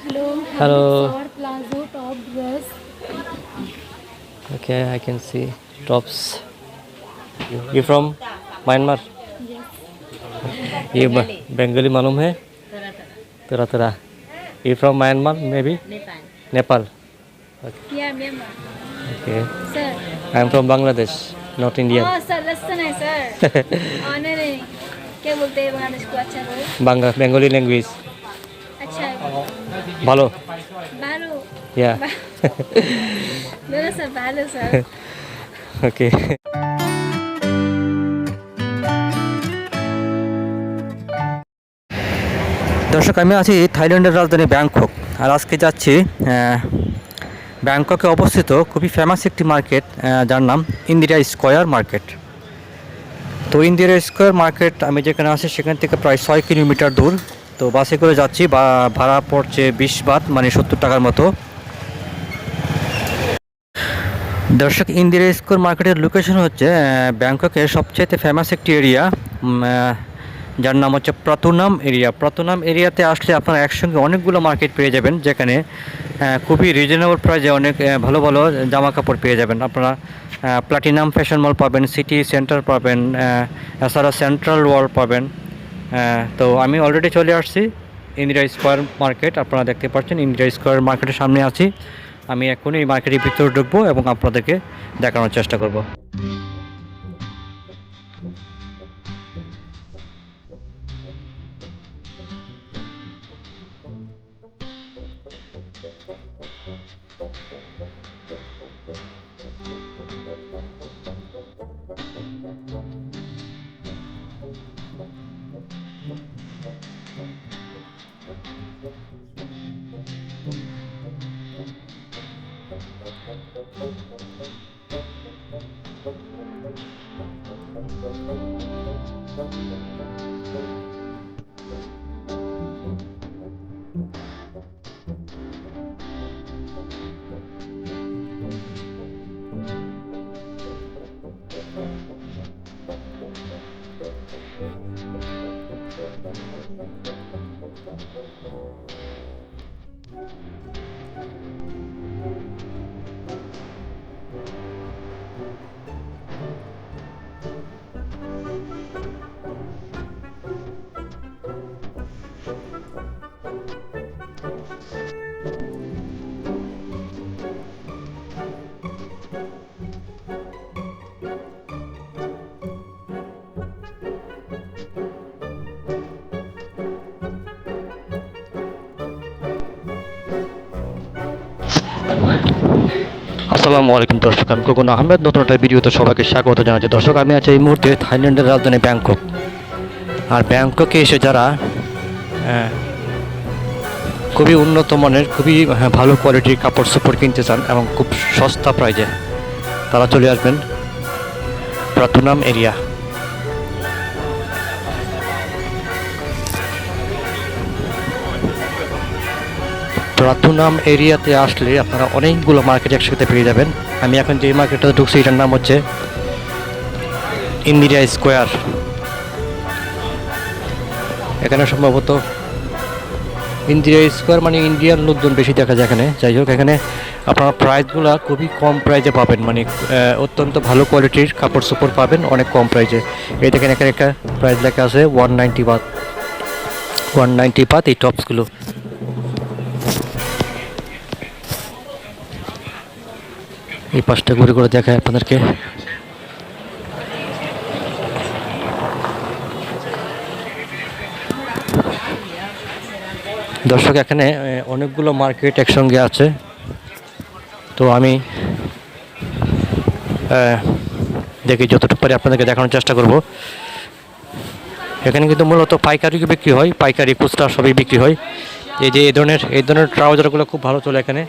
Hello, have you Hello. saw Plazo top dress? Okay, I can see tops. You from Myanmar? Yes. ये बंगाली मालूम है? तेरा तेरा. You from Myanmar maybe? Nepal. Okay. Yeah, Myanmar. Okay. Sir. I'm from Bangladesh, not Indian. Oh, sir, listen है sir. नहीं नहीं क्या बोलते हैं बांग्लादेश को अच्छा बोल Bengali language. अच्छा ভালো. भालू Yeah. बोलो सर भालू सर Okay. দর্শক আমি আছি থাইল্যান্ডের রাজধানী ব্যাংকক আর আজকে যাচ্ছি ব্যাংককে অবস্থিত খুবই ফেমাস একটি মার্কেট যার নাম ইন্দিরা স্কয়ার মার্কেট। তো ইন্দিরা স্কয়ার মার্কেট আমি যেখানে আছি সেখান থেকে প্রায় 6 কিলোমিটার দূর। তো বাসে করে যাচ্ছি বা ভাড়া পড়ছে 20 বাত মানে 70 টাকার মতো। দর্শক ইন্দিরা স্কয়ার মার্কেটের লোকেশন হচ্ছে ব্যাংককের সবচেয়ে ফেমাস একটি এরিয়া যার নাম হচ্ছে প্রাতুনাম এরিয়া। প্রাতুনাম এরিয়াতে আসলে আপনারা একসঙ্গে অনেকগুলো মার্কেট পেয়ে যাবেন যেখানে খুবই রিজনেবল প্রাইসে অনেক ভালো ভালো জামা কাপড় পেয়ে যাবেন। আপনারা প্লাটিনাম ফ্যাশন মল পাবেন, সিটি সেন্টার পাবেন, এছাড়া সেন্ট্রাল ওয়ার্ল্ড পাবেন। তো আমি অলরেডি চলে আসছি ইন্দিরা স্কয়ার মার্কেট। আপনারা দেখতে পাচ্ছেন ইন্দিরা স্কয়ার মার্কেটের সামনে আছি। আমি এখনই এই মার্কেটের ভিতরে ঢুকবো এবং আপনাদেরকে দেখানোর চেষ্টা করব। আসসালামু আলাইকুম দর্শক, আমি খোকন আহমেদ নতুন একটা ভিডিওতে সবাইকে স্বাগত জানাচ্ছি। দর্শক আমি আছি এই মুহূর্তে থাইল্যান্ডের রাজধানী ব্যাংকক। আর ব্যাংককে এসে যারা খুবই উন্নত মানের খুবই ভালো কোয়ালিটির কাপড় চোপড় কিনতে চান এবং খুব সস্তা প্রাইজে তারা চলে আসবেন প্রাতুনাম এরিয়া। প্রাতুনাম এরিয়াতে আসলে আপনারা অনেকগুলো মার্কেট একসাথে পেয়ে যাবেন। আমি এখন যে মার্কেটটা ঢুকছি এটার নাম হচ্ছে ইন্দিরা স্কোয়ার। এখানে সম্ভবত ইন্দিরা স্কোয়ার মানে ইন্ডিয়ান লোকজন বেশি দেখা যায় এখানে। যাই হোক, এখানে আপনারা প্রাইসগুলো খুবই কম প্রাইজে পাবেন, মানে অত্যন্ত ভালো কোয়ালিটির কাপড় চোপড় পাবেন অনেক কম প্রাইজে। এই দেখেন এখানে একটা প্রাইস লেখা আছে 190 বাত। 190 বাত এই টপসগুলো। এই পাশটা ঘুরে ঘুরে দেখায় আপনাদেরকে। দর্শক এখানে অনেকগুলো মার্কেট একসঙ্গে আছে, তো আমি দেখি যতটুকু পারি আপনাদেরকে দেখানোর চেষ্টা করব। এখানে কিন্তু মূলত পাইকারি বিক্রি হয়, পাইকারি খুচরা সবই বিক্রি হয়। এই যে এই ধরনের ট্রাউজারগুলো খুব ভালো চলে এখানে।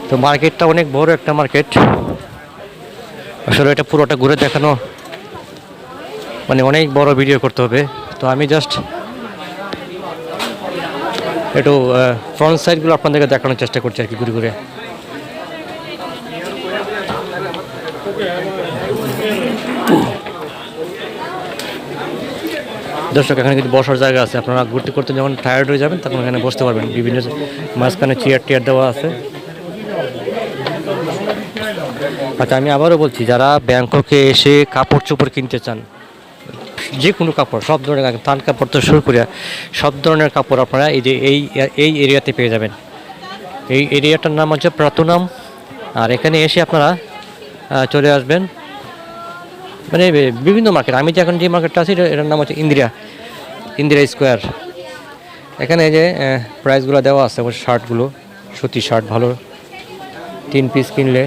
তো মার্কেটটা অনেক বড় একটা মার্কেট, আসলে এটা পুরোটা ঘুরে দেখানো মানে অনেক বড় ভিডিও করতে হবে। তো আমি জাস্ট একটু ফ্রন্ট সাইডগুলো আপনাদেরকে দেখানোর চেষ্টা করছি আর কি ঘুরে ঘুরে। দর্শক এখানে কিন্তু বসার জায়গা আছে, আপনারা ঘুরতে করতে যখন টায়ার্ড হয়ে যাবেন তখন এখানে বসতে পারবেন। বিভিন্ন মাঝখানে চেয়ার টিয়ার দেওয়া আছে। আচ্ছা, আমি আবারও বলছি, যারা ব্যাংককে এসে কাপড় চোপড় কিনতে চান, যে কোনো কাপড়, সব ধরনের তান কাপড় তো শুরু করে সব ধরনের কাপড় আপনারা এই যে এই এরিয়াতে পেয়ে যাবেন। এই এরিয়াটার নাম হচ্ছে প্রাতুনাম। আর এখানে এসে আপনারা চলে আসবেন, মানে বিভিন্ন মার্কেট। আমি যে এখন যে মার্কেটটা আছি এটার নাম হচ্ছে ইন্দিরা স্কোয়ার। এখানে এই যে প্রাইসগুলো দেওয়া আছে, শার্টগুলো, সুতি শার্ট ভালো, 3 পিস কিনলে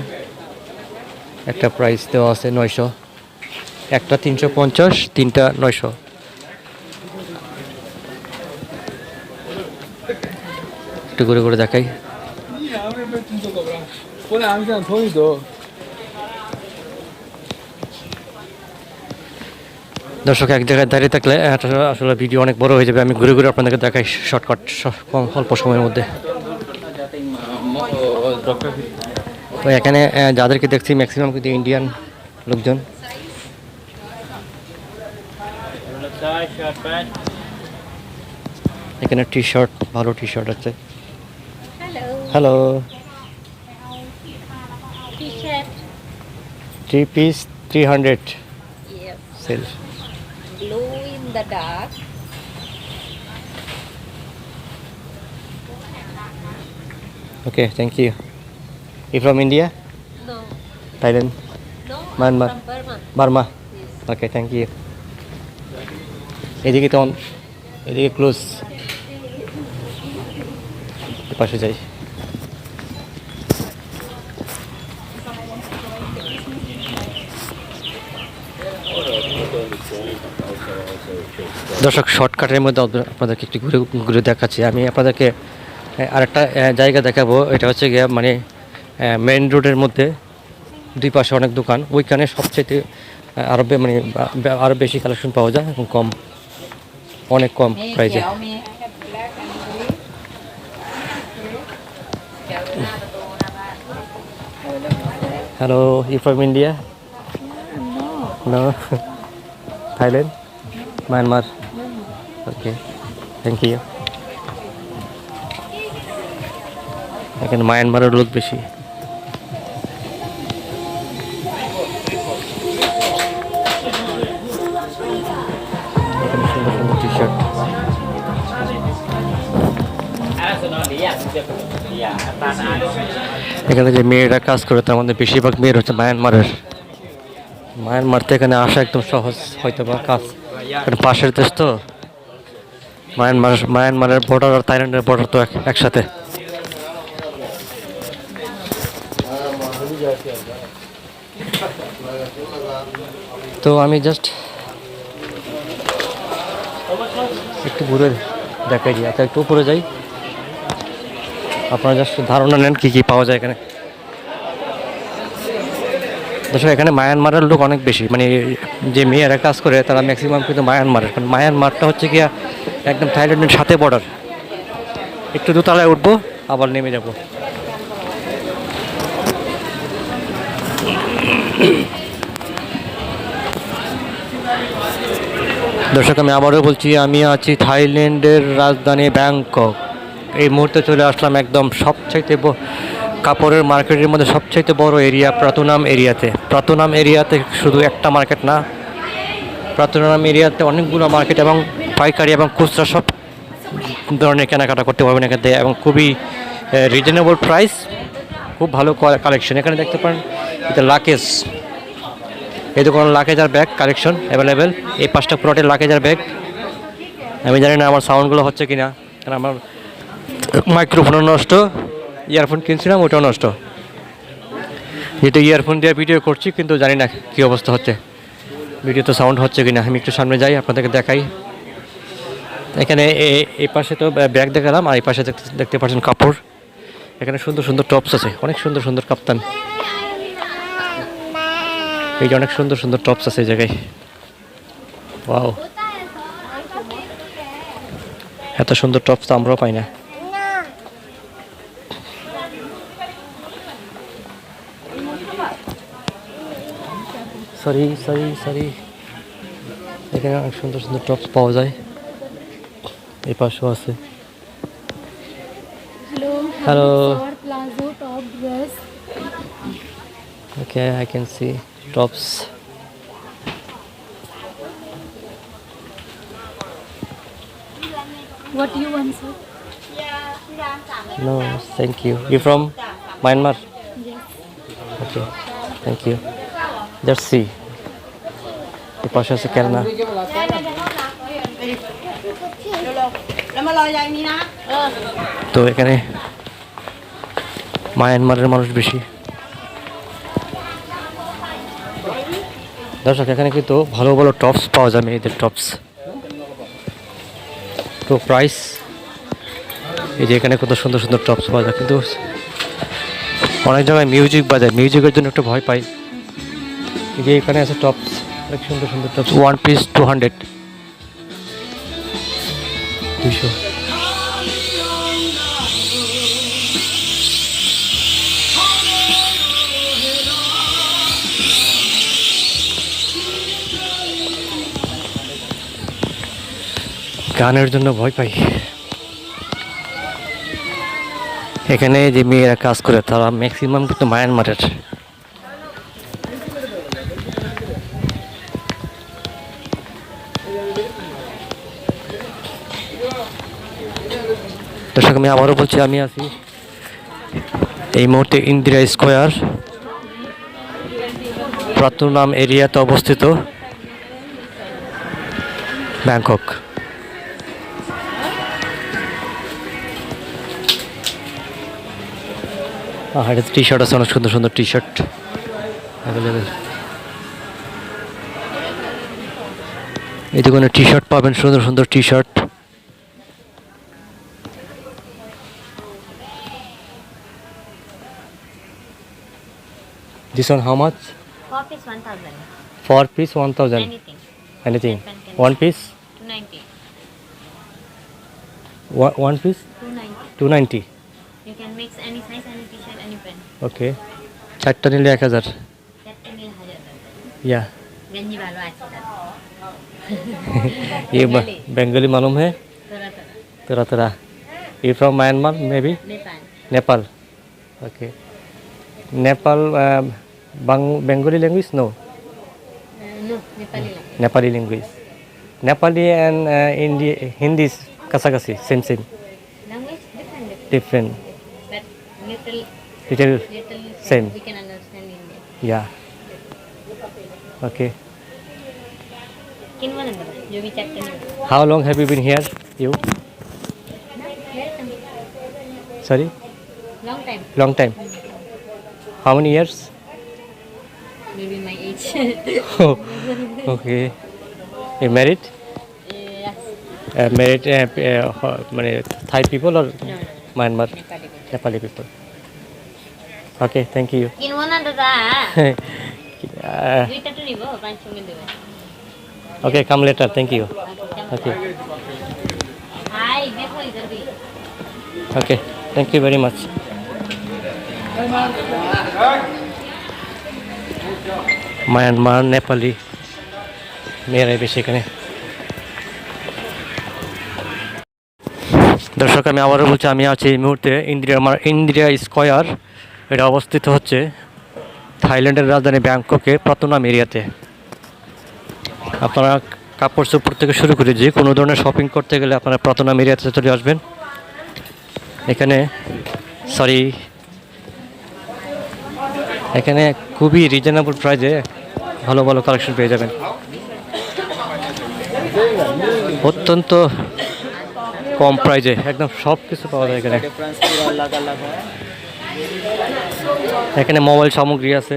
একটা প্রাইস দেওয়া আছে 900, একটা 350, 3টা 900। একটু করে করে দেখাই। দর্শক এক জায়গায় দাঁড়িয়ে থাকলে আসলে ভিডিও অনেক বড় হয়ে যাবে। আমি ঘুরে ঘুরে আপনাদেরকে দেখাই শর্টকাট, অল্প সময়ের মধ্যে। তো এখানে যাদেরকে দেখছি ম্যাক্সিমাম কিন্তু ইন্ডিয়ান লোকজন। এখানে টি শার্ট, ভালো টি শার্ট আছে। Hello, T-shirt. 3 piece 300 Yes. Sale. Glow in the dark. Okay, thank you. You from India? No. Thailand? No. Myanmar? From Burma. Burma? Yes. Okay, thank you. এদিকে তো এদিকে close, পাশে যাই। দর্শক শর্টকাটের মধ্যে আপনাদেরকে একটু ঘুরে ঘুরে দেখাচ্ছি। আমি আপনাদেরকে আরেকটা জায়গা দেখাবো। এটা হচ্ছে গিয়ে মানে মেইন রোডের মধ্যে দুই পাশে অনেক দোকান। ওইখানে সবচেয়ে মানে আরও বেশি কালেকশন পাওয়া যায় এবং কম, অনেক কম প্রাইসে। Hello, you from India? No. Thailand? Myanmar? Okay, thank you. এখানে মায়ানমারের লোক বেশি। এখানে সুন্দর সুন্দর টি শার্ট। এখানে যে মেয়েরা কাজ করে তার মধ্যে বেশিরভাগ মেয়ের হচ্ছে মায়ানমার তো এখানে আসা একদম সহজ হয়তো বা কাজ, কারণ পাশের দেশ তো। মায়ানমারের বর্ডার আর থাইল্যান্ডের বর্ডার তো একসাথে। তো আমি জাস্ট একটু ঘুরে দেখাই দিই। আচ্ছা, একটু উপরে যাই, আপনারা জাস্ট ধারণা নেন কী কী পাওয়া যায় এখানে। দর্শক এখানে মায়ানমারের লোক অনেক বেশি, মানে যে মেয়েরা কাজ করে তারা ম্যাক্সিমাম কিন্তু মায়ানমারের, কারণ মায়ানমারটা হচ্ছে গিয়া একদম থাইল্যান্ডের সাথে বর্ডার। একটু দোতলায় উঠবো আবার নেমে যাব। দর্শক আমি আবারও বলছি, আমি আছি থাইল্যান্ডের রাজধানী ব্যাংকক। এই মুহূর্তে চলে আসলাম একদম সবচাইতে কাপড়ের মার্কেটের মধ্যে সবচাইতে বড় এরিয়া প্রাতুনাম এরিয়াতে শুধু একটা মার্কেট না, প্রাতুনাম এরিয়াতে অনেকগুলো মার্কেট এবং পাইকারি এবং খুচরা সব ধরনের কেনাকাটা করতে পারবেন এখানে, এবং খুবই রিজনেবল প্রাইস, খুব ভালো কালেকশন। এখানে দেখতে পারেন এটা লাকেজ, এই দোকানে লাকেজ আর ব্যাগ কালেকশন অ্যাভেলেবেল। এই 5টা প্লটের লাকেজ আর ব্যাগ। আমি জানি না আমার সাউন্ডগুলো হচ্ছে কিনা, কারণ আমার মাইক্রোফোনও নষ্ট, ইয়ারফোন কিনছিলাম ওটাও নষ্ট। যেহেতু ইয়ারফোন দিয়ে ভিডিও করছি, কিন্তু জানি না কী অবস্থা হচ্ছে, ভিডিও তো সাউন্ড হচ্ছে কিনা। আমি একটু সামনে যাই, আপনাদেরকে দেখাই। এখানে এই পাশে তো ব্যাগ দেখালাম, আর এই পাশে দেখতে পাচ্ছেন কাপড়। এখানে সুন্দর সুন্দর টপস আছে, অনেক সুন্দর সুন্দর কাপ্তান। এই যে অনেক সুন্দর সুন্দর টপস আছে এই জায়গায়। ওয়াও, এত সুন্দর টপস তো আমরাও পাই না। সরি, এখানে অনেক সুন্দর সুন্দর টপস পাওয়া যায়, এই পাশেও আছে। Hello. Hello. Our Plazo top dress. Okay, I can see tops. What you want, sir? No, thank you. You from Myanmar? Yes. Okay, thank you. Just see. এই পাশে আছে কেরালা। তো এখানে মায়ানমারের মানুষ বেশি। দর্শক এখানে কিন্তু ভালো ভালো টপস পাওয়া যায়, মেয়েদের টপস। তো প্রাইস এই যে এখানে কত সুন্দর সুন্দর টপস পাওয়া যায়, কিন্তু অনেক জায়গায় মিউজিক বাজায়, মিউজিকের জন্য একটু ভয় পাই। এই যে এখানে আছে টপস, অনেক সুন্দর সুন্দর টপস, 1 পিস 200, 200। গানের জন্য ভয় পাই। এখানে যে মেয়েরা কাজ করে তারা ম্যাক্সিমাম কিন্তু মায়ানমারের। দর্শক আমি আবারও বলছি, আমি আছি এই মুহূর্তে ইন্দিরা স্কোয়ার প্রাতুনাম এরিয়াতে অবস্থিত, ব্যাংকক। আর টি শার্ট আছে, অনেক সুন্দর সুন্দর টি শার্ট অ্যাভেলেবেল। এই দোকানে টি শার্ট পাবেন, সুন্দর সুন্দর T shirt. This one how much? 4 piece 1000. 4 piece 1000. Anything. Anything. Pen can 1 piece? 290. 1 piece? 290. 290. You can mix any size, any t-shirt, any pen. Okay. চারটা নিলে 1000. That can be 1000. Yeah. Ganji balo achi ta. ये बंगाली मालूम है? Tora tora. तरह तरह। You from Myanmar maybe? Nepal. Nepal. Okay. Nepal Bengali language? No. No, Nepali lang. Nepali language. Nepali and Hindi is kasagasi, same. Language different. Different. But little Little same. we can understand Indian. Yeah. Okay. Kinwa nanda ba? Jo bhi check karne. How long have you been here? You? Welcome. Sorry? Long time. Long time. How many years? Maybe my age. Okay. You married? Yes. Married মানে Thai people or No. Myanmar? Nepali. Nepali people. Okay, thank you. Kinwa nanda da. Uh, Duita to nibo, panch songin dibe. okay, come later. Thank you. Okay. Hi, देखो इधर भी. Okay. Thank you very much. Myanmar, Nepali মেয়েরাই বেশি এখানে। দর্শক আমি আবারও বলছি, আমি আছি এই মুহূর্তে ইন্দিরা স্কয়ার। এটা অবস্থিত হচ্ছে থাইল্যান্ডের রাজধানী ব্যাংককে প্রাতুনাম এরিয়াতে। আপনারা কাপড় চোপড় থেকে শুরু করে যে কোনো ধরনের শপিং করতে গেলে আপনারা প্রাতুনাম এরিয়াতে চলে আসবেন। এখানে এখানে খুবই রিজনেবল প্রাইসে ভালো ভালো কালেকশন পেয়ে যাবেন, অত্যন্ত কম প্রাইসে একদম সব কিছু পাওয়া যায় এখানে। এখানে মোবাইল সামগ্রী আছে,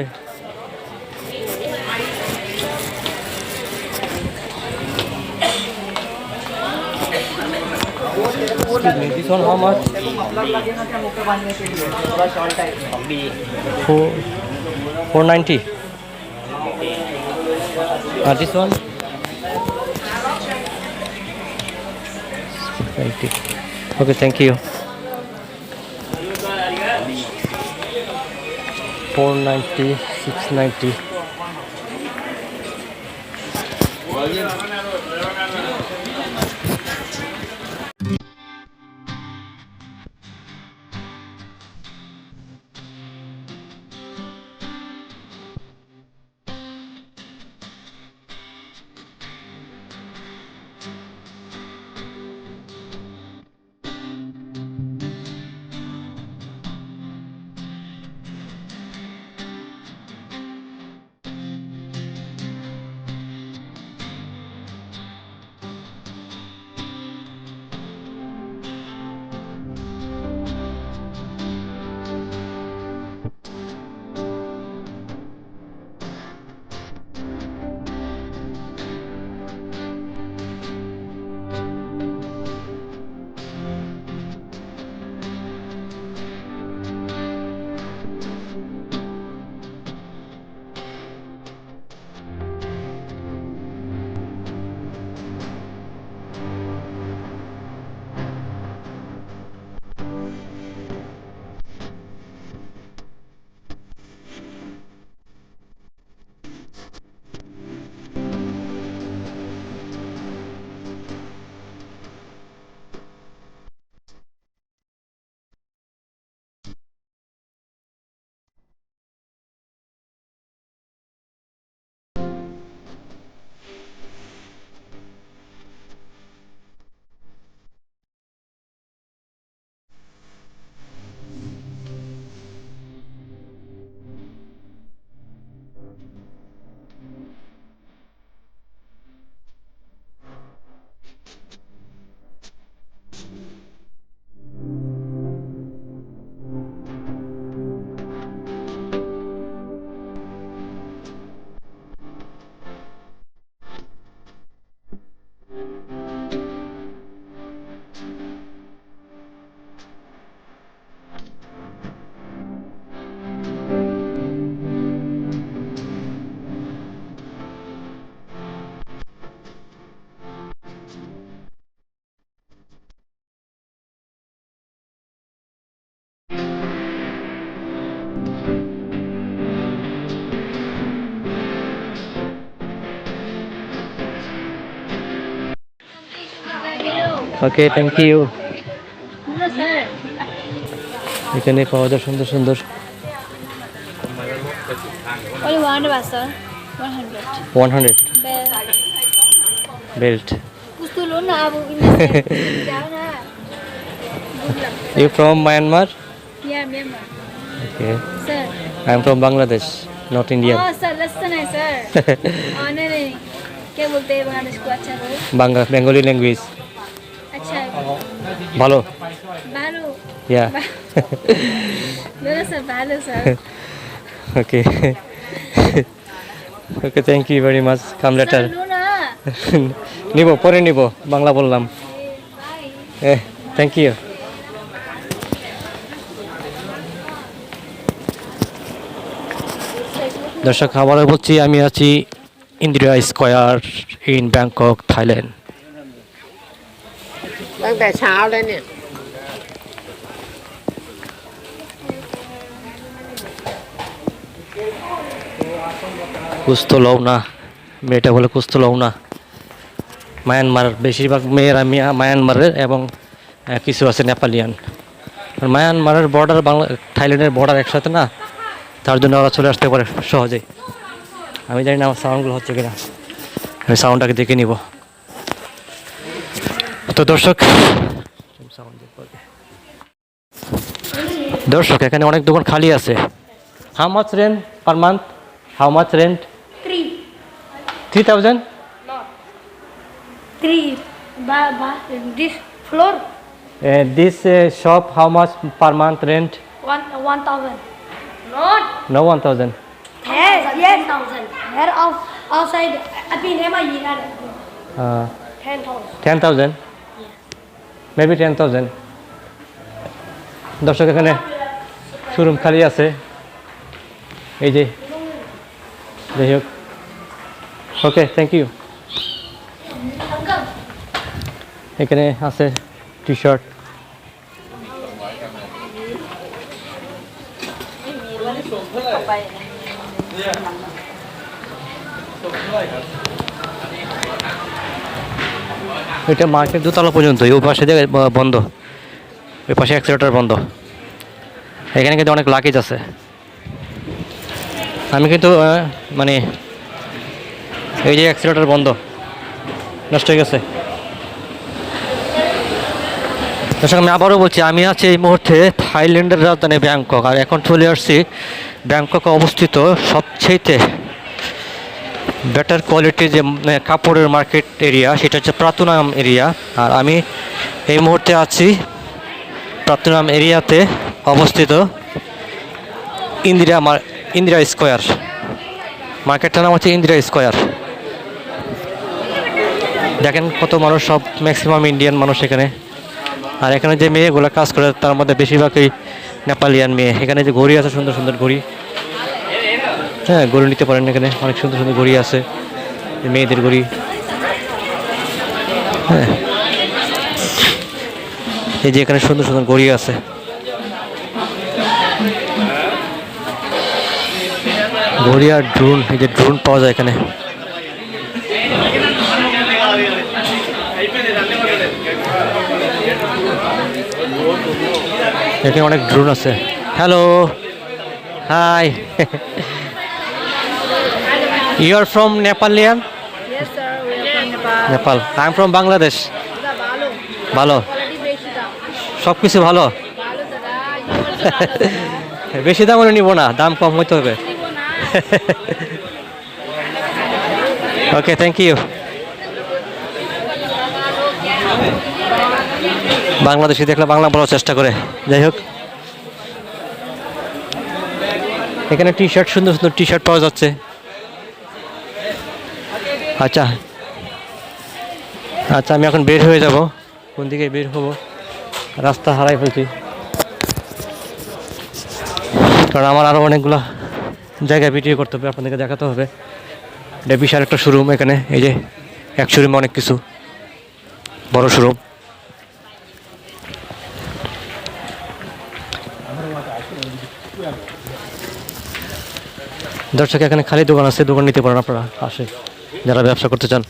this one how much? 490. This one 90. Okay, thank you. 490, 690. Okay, thank you. No, sir. এখানে পাওয়া যায় সুন্দর সুন্দর Only 100 baht, sir. 100. 100 Bell. Belt. Gusto lo na abo ini. Jauh na. You from Myanmar? Yeah, Myanmar. Okay, Sir. I am from Bangladesh, not Indian. Oh, sir, listen है sir. Oh, नहीं, क्या बोलते हैं बांग्लादेश को अच्छा हो? বাংলা, বেঙ্গলি ল্যাঙ্গুয়েজ अच्छा है. ভালো। Balu. Yeah. Lolo sir, Balu sir. Okay, okay, thank you very much. Come later. Sir, Luna. নিব, পরে নিব, বাংলা বললাম। Bye. Thank you. দর্শক, আবারও বলছি, আমি আছি Indira square in Bangkok, Thailand. ตั้งแต่เช้าเลยเนี่ย কুছ তো লও না, মেয়েটা বলে কুছ তো লও না। মায়ানমার, বেশিরভাগ মেয়েরা মায়ানমারের এবং কিছু আছে নেপালিয়ান। আর মায়ানমারের বর্ডার বাংলা থাইল্যান্ডের বর্ডার একসাথে না, তার জন্য ওরা চলে আসতে পারে সহজেই। আমি জানি না আমার সাউন্ডগুলো হচ্ছে কিনা, আমি সাউন্ডটাকে দেখে নিব। তো দর্শক, এখানে অনেক দোকান খালি আছে। How much rent per month? How much rent? 3,000? Three. This floor. This shop, how much per month rent? 1,000. Not. No, 1,000. Yes. 1,000. Here outside. Abi nema yina. 10,000. 10,000? Maybe 10,000. দর্শক, এখানে শোরুম খালি আছে, এই যে, যাই হোক। ওকে, থ্যাংক ইউ। এখানে আছে টি শার্ট। এটা মার্কেট দোতলা পর্যন্ত, ওই পাশে বন্ধ, ওই পাশে অ্যাক্সিলেটর বন্ধ। এখানে কিন্তু অনেক লাগেজ আছে। আমি কিন্তু মানে এই যে অ্যাক্সিলেটর বন্ধ, নষ্ট হয়ে গেছে। দর্শক, আমি আবারও বলছি, আমি আছি এই মুহূর্তে থাইল্যান্ডের রাজধানী ব্যাংকক, আর এখন চলে আসছি ব্যাংককে অবস্থিত সবচেয়ে বেটার কোয়ালিটির যে কাপড়ের মার্কেট এরিয়া, সেটা হচ্ছে প্রাতুনাম এরিয়া। আর আমি এই মুহূর্তে আছি প্রাতুনাম এরিয়াতে অবস্থিত ইন্দিরা স্কোয়ার। মার্কেটটার নাম হচ্ছে ইন্দিরা স্কোয়ার। দেখেন কত মানুষ, সব ম্যাক্সিমাম ইন্ডিয়ান মানুষ এখানে। আর এখানে যে মেয়েগুলো কাজ করে, তার মধ্যে বেশিরভাগই নেপালিয়ান মেয়ে। এখানে যে ঘড়ি আছে, সুন্দর সুন্দর ঘড়ি, হ্যাঁ, ঘড়ি নিতে পারেন। এখানে অনেক সুন্দর সুন্দর ঘড়ি আছে, মেয়েদের ঘড়ি। হ্যাঁ, এই যে এখানে সুন্দর সুন্দর ঘড়ি আছে। ঘড়ি আর ড্রোন, এই যে ড্রোন পাওয়া যায় এখানে। এখানে অনেক ড্রোন আছে। Hello, hi. You are from Nepalian? Yes sir, we are from Nepal. Nepal. I am from Bangladesh. Balu. ভালো, Quality beshi daam. সব কিছু ভালো। Balu dada, you also balu. বেশি দাম হলে নিব না, দাম কম হইতে হবে। Nibo na. Okay, thank you. Bangladeshi দেখলে বাংলা বলার চেষ্টা করে। যাই হোক, এখানে টি শার্ট, সুন্দর সুন্দর টি শার্ট পাওয়া যাচ্ছে। আচ্ছা আচ্ছা, আমি এখন বের হয়ে যাব। কোন দিকে বের হব, রাস্তা হারাই ফেলছি, কারণ আমার আরও অনেকগুলো জায়গায় ভিডিও করতে হবে, আপনাদেরকে দেখাতে হবে। এটা বিশাল একটা শোরুম। এখানে এই যে এক শোরুমে অনেক কিছু, বড় শোরুম। দর্শক, এখানে খালি দোকান আছে, দোকান নিতে পারেন আপনারা, আসে যারা ব্যবসা করতে চান।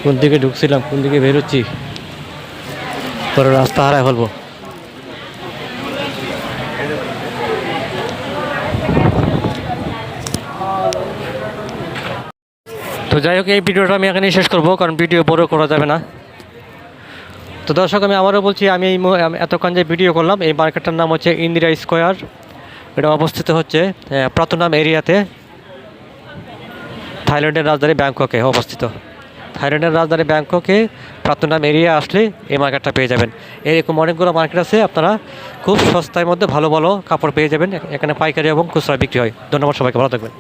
কোন দিকে ঢুকছিলাম, কোন দিকে বেরোচ্ছি, পরে রাস্তা হারায় ফেলবো। তো যাই হোক, এই ভিডিওটা আমি এখানেই শেষ করবো, কারণ ভিডিও বড় করা যাবে না। তো দর্শক, আমি আবারও বলছি, আমি এতক্ষণ যে ভিডিও করলাম, এই মার্কেটটার নাম হচ্ছে ইন্দিরা স্কোয়ার। এটা অবস্থিত হচ্ছে প্রাতনাম এরিয়াতে, থাইল্যান্ডের রাজধানী ব্যাংককে অবস্থিত। থাইল্যান্ডের রাজধানী ব্যাংককে প্রাতনাম এরিয়া আসলে এই মার্কেটটা পেয়ে যাবেন। এরকম অনেকগুলো মার্কেট আছে, আপনারা খুব সস্তার মধ্যে ভালো ভালো কাপড় পেয়ে যাবেন। এখানে পাইকারি এবং খুচরা বিক্রি হয়। ধন্যবাদ, সবাইকে ভালো থাকবেন।